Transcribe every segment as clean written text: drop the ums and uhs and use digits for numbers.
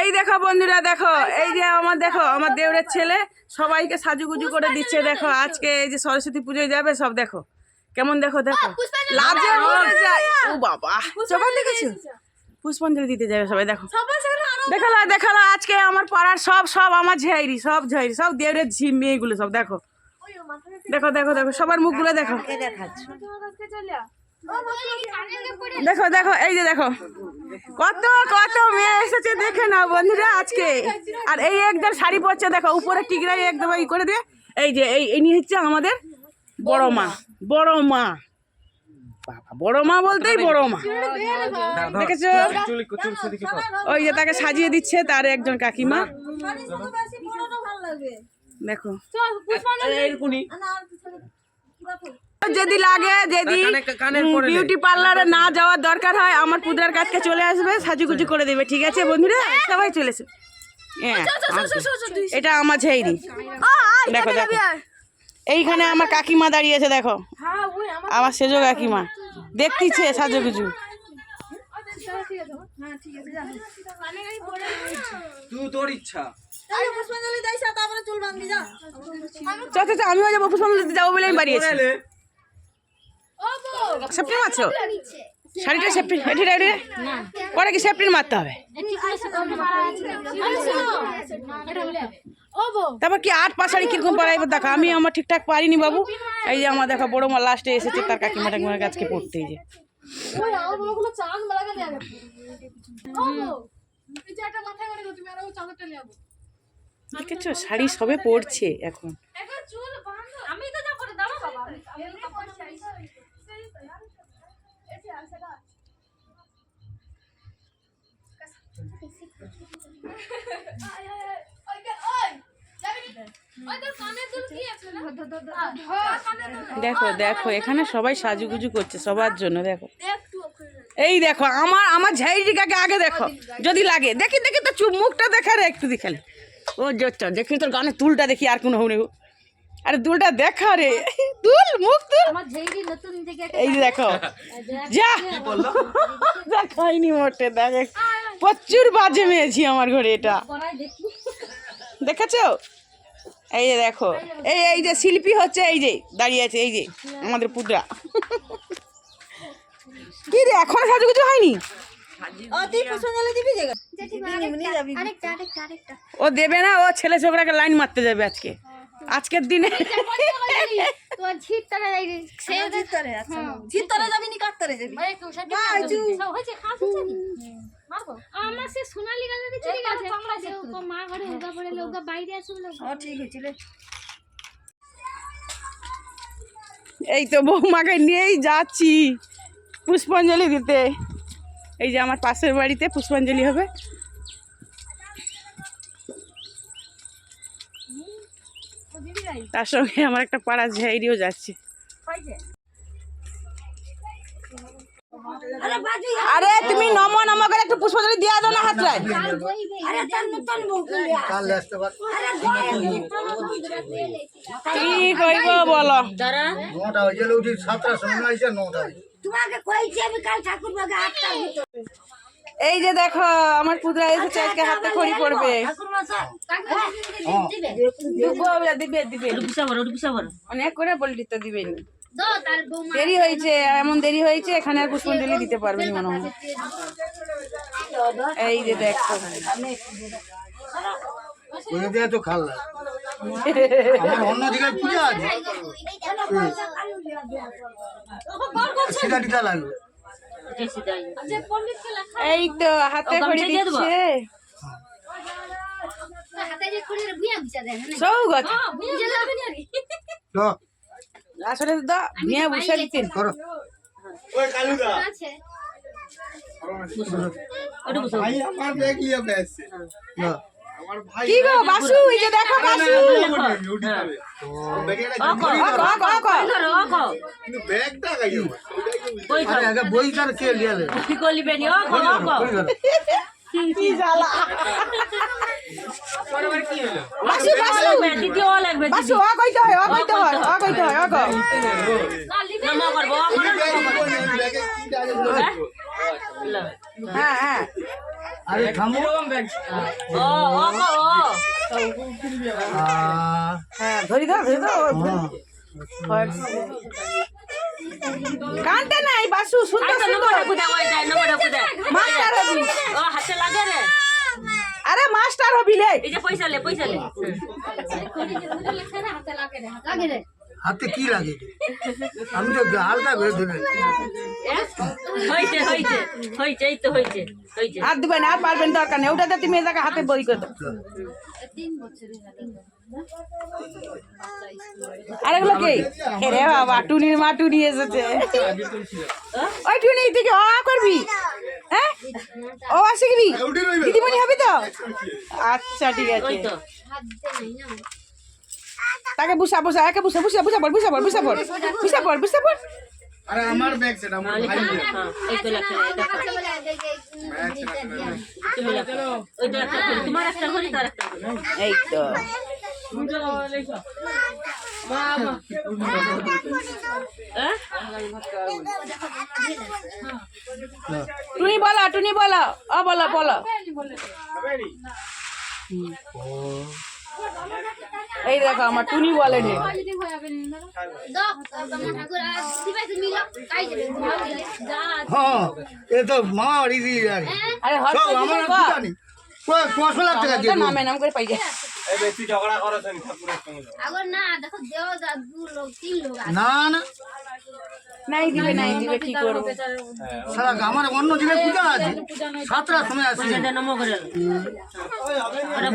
এই দেখো বন্ধুরা, দেখো এই যে আমার দেওরের ছেলে সবাইকে সাজুগুজু করে দিচ্ছে। দেখো আজকে এই যে সরস্বতী পুজোয় যাবে সব, দেখো কেমন, দেখো লাজে মরে যায়। ও বাবা, সবাই দেখেছো পুষ্পাঞ্জলি দিতে যাবে সবাই। দেখো দেখালা আজকে আমার পাড়ার সব আমার ঝাইরি, সব দেওরের ঝি মেয়েগুলো সব। দেখো সবার মুখগুলো দেখো। দেখো এই যে দেখো কত মেয়ে এসেছে, দেখে নাও বন্ধুরা আজকে। আর এই একদম শাড়ি পরছে, দেখো উপরে টিকরাই একদম ই করে দিয়ে। এই যে ইনি হচ্ছে আমাদের বড় মা বাবা, বড় মা বলতেই বড় মা, দেখেছো? ওই যে তাকে সাজিয়ে দিচ্ছে তার একজন কাকিমা। দেখো যদি বিউটি পার্লারে না যাওয়ার দরকার হয়, আমার পুজোর কাছকে চলে আসবে, সাজুগুজু করে দেবে। ঠিক আছে বন্ধুরা, সবাই চলেছে। এটা আমার ঝাইরি। দেখো এইখানে আমার কাকিমা দাঁড়িয়েছে, দেখো আমার সেজো কাকিমা দেখতিছে সাজুগুজু। আমিও যাবো পুষ্পাঞ্জলি দিতে যাবো বলে আমি বাড়িয়েছি। সেপ্টেম আছো শাড়িটা সেপ্টেম পরে কি সেপ্টেম মারতে হবে? তারপর কি 8-5 শাড়ি কিরকম পরাইবো? দেখো আমি আমার ঠিকঠাক পারিনি বাবু। এই যে আমার দেখো বড় মা লাস্টে এসেছে তার কাকিমা টাকিমার কাছকে পড়তে। যে দেখেছো শাড়ি সবে পড়ছে এখন। দেখো এখানে সবাই সাজুগুজু করছে সবার জন্য। দেখো এই দেখো আমার ঝাইরি কাকে আগে দেখো, যদি লাগে দেখি তো চুপ মুখটা দেখা রে একটু দেখালে। ও দেখি তোর গানের তুলটা দেখি, আর কোনো হনে। আরে দুলটা দেখা রে, দুল মুখ তুল। এই যে দেখো যা দেখাইনি মোটে, দেখে প্রচুর বাজে মেয়েছি আমার ঘরে এটা, দেখেছো? এই যে দেখো এই যে শিল্পী হচ্ছে, এই যে দাঁড়িয়ে আছে, এই যে আমাদের পুত্রা। কি রে এখন সাজুগুজু হয়নি? ও দেবে না, ও ছেলে ছোকরাকে লাইন মারতে যাবে আজকের দিনে। এই তো বৌমাকে নিয়েই যাচ্ছি পুষ্পাঞ্জলি দিতে। এই যে আমার পাশের বাড়িতে পুষ্পাঞ্জলি হবে। তার সঙ্গে আমার একটা পাড়া ঝাইরিও যাচ্ছে। আরে তুমি নমো করে একটু পুষ্পাঞ্জলি দিয়ে দাও না হাতটায়। কি কইব বলো? এই যে দেখো আমার পুত্রা এসেছে, আজকে হাতে খড়ি পড়বে। অনেক করে বললি তো দিবেন, দেরি হয়েছে, এমন দেরি হয়েছে এখানে আর পুষ্পাঞ্জলি দিতে পারবেন মনে হয়। এই যে দেখো এই তো হাতে খড়ি দিচ্ছে। আসলে তো নিয়ে বসে দিতেন। কি গো বাসু, এই যে দেখো বাসু, বইটার কে লিয়ালে কি করলি বেনি? ও কি জ্বালা পরবার কি হলো? বাসু দিদি ও লাগবে, বাসু ও কইতে হয় নাম করব। হ্যাঁ আরে থামো হ্যাঁ ধরি দাও কানটা নাই বাসু সুন্দর মাস্টার হবি আরে মাস্টার হবি লে পয়সা লে হাতে কি লাগে আমি তো হালকা করে ধরে হয়েছে আর দিবেন আর পারবেন দরকার নেই ওটাতে তুমি এটাকে হাতে বই করে দাও আর এগুলো কি রে বাবা টুনির মা টুনি এসেছে ওই টুনি তুই অ করবি হ্যাঁ ও শিখবি দিদিমণি হবি তো আচ্ছা ঠিক আছে তাকে বুঝা একে বুঝা আরে আমার ব্যাগ সেটা আমার ভাই তোমার একটা হলি তার একটা এই তো টুনি বলো ও বলো এই দেখো আমার টুনি বলে নি হ্যাঁ এ তো মার ইজি আর আরে হট সব আমার জানি কয় 5 লাখ টাকা দিয়ে নাম করে পাই যায় বেশি ঝগড়া করেছেন ঠাকুরের সঙ্গে আগর না দেখো দেও যা দু লোক তিন লোক আছে না নাই দিবে কি করব সারা আমার অন্য জায়গায় পূজা আছে 7টার সময় আসছে নমো করে আরে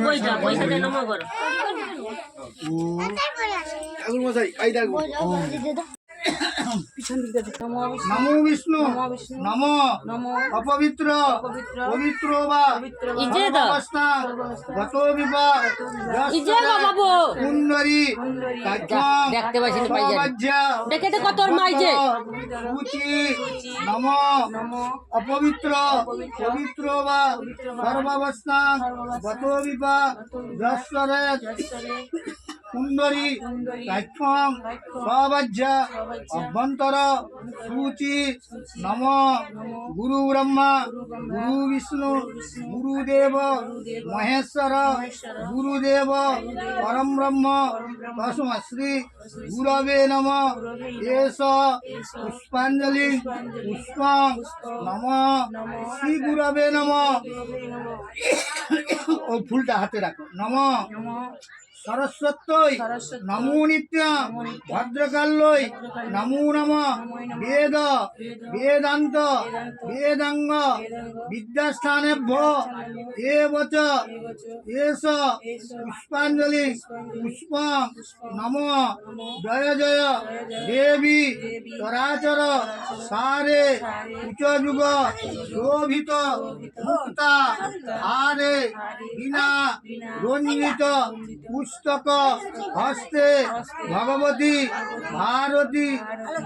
পয়সা দে নমো করো ঠাকুর মশাই কাই দেখো পিছন দিকে দেখো নমো বিষ্ণু নমো অপবিত্র পবিত্র বা ইজে দাও গত বিবা ইজে বাবু কুন্দরী দেখতে পাইছি না পাই যাবে দেখে তো কত মাইজে সূচি নমো অপবিত্র পবিত্র বা সর্বাবস্থা গত বিবা যশ্বরে কুন্দরী কাঠ্যং সবাজ্যা অভ্যন্তর সূচি নম গুরু ব্রহ্মা গুরু বিষ্ণু গুরুদেব মহেশ্বর গুরুদেব পরম ব্রহ্ম তস্মৈ শ্রী গুরবে নম এষ পুষ্পাঞ্জলি পুষ্পং নম শ্রী গুরবে নম ও ফুলটা হাতে রাখো নম সরস্বত্যই নমো নিত্যম ভদ্রকাল্যই নমো নমঃ বেদ বেদান্ত বেদাঙ্গ বিদ্যাস্থানেভ্যো এব চ এষ পুষ্পাঞ্জলি পুষ্পং নমঃ জয় জয় দেবী চরাচর সারে উচ্চযুগ শোভিত মুক্তা হারে বিনা রঞ্জিত পুস্তক হস্তে ভগবতী ভারতী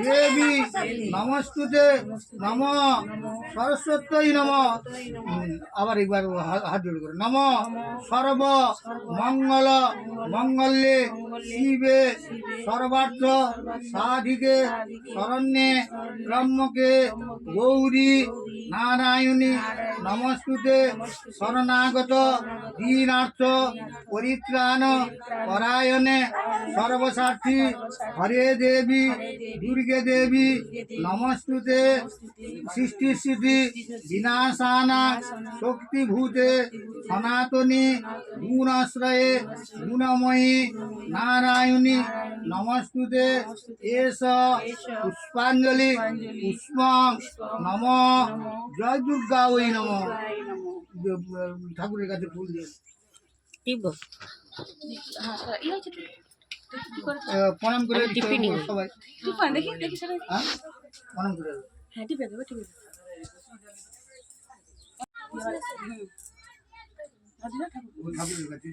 দেবী নমস্তুতে নম সরস্বত্যই নম আবার একবার হাত জোড় করে নম সর্ব মঙ্গল মঙ্গলে শিবে সর্বার্থ সাধিকে শরণ্যে ব্রহ্মকে গৌরী নারায়ণী নমস্তুতে শরণাগত দীনার্থ পরিত্রাণ পরায়ণে সর্বসার্থী হরে দেবী দুর্গে দেবী নমস্তুতে সৃষ্টি স্থিতি বিনাশানা শক্তিভূতে সনাতনী গুণাশ্রয়ে গুণময়ী নারায়ণী নমস্তুতে এষ পুষ্পাঞ্জলি পুষ্পং নম জয় দুর্গা ওই নম ঠাকুরের কাছে ফুল দিয়ে প্রণাম করে সবাই প্রণাম করে ঠাকুরের কাছে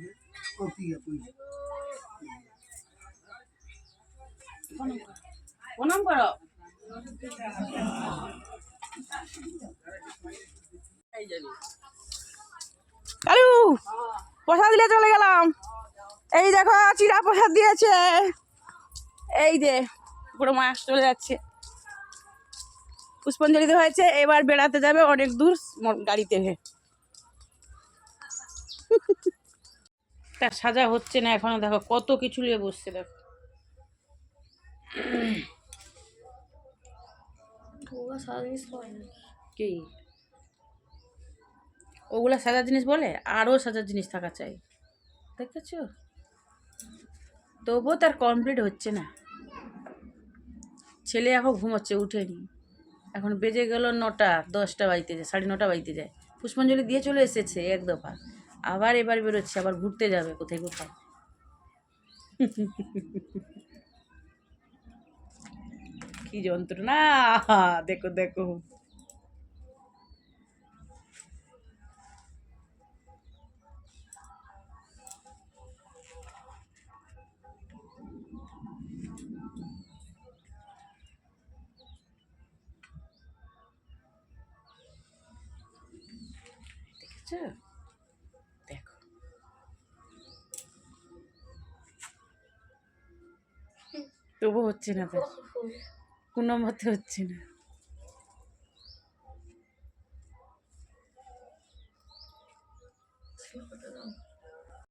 প্রণাম করো কালু প্রসাদ দিলে চলে গেলাম এই দেখো চিরা প্রসাদ দিয়েছে এই যে পুরো মাস চলে যাচ্ছে পুষ্পাঞ্জলিতে হয়েছে এবার বেড়াতে যাবে অনেক দূর গাড়িতে একটা সাজা হচ্ছে না এখনো, দেখো কত কিছু নিয়ে বসছে দেখো। কি ওগুলা সাজার জিনিস বলে? আরও সাজার জিনিস থাকা চাই, দেখেছো? তবুও তার কমপ্লিট হচ্ছে না। ছেলে এখন ঘুমোচ্ছে, উঠেনি, এখন বেজে গেল 9টা 10টা বাজতে যায়, 9:30 বাজতে যায়। পুষ্পাঞ্জলি দিয়ে চলে এসেছে এক দফা, আবার এবার বেরোচ্ছে, আবার ঘুরতে যাবে কোথায় কোথায়। কি যন্ত্রণা, দেখো দেখো। দেখেছো? দেখো তবু হচ্ছে না, তো কোনো মতে হচ্ছে না।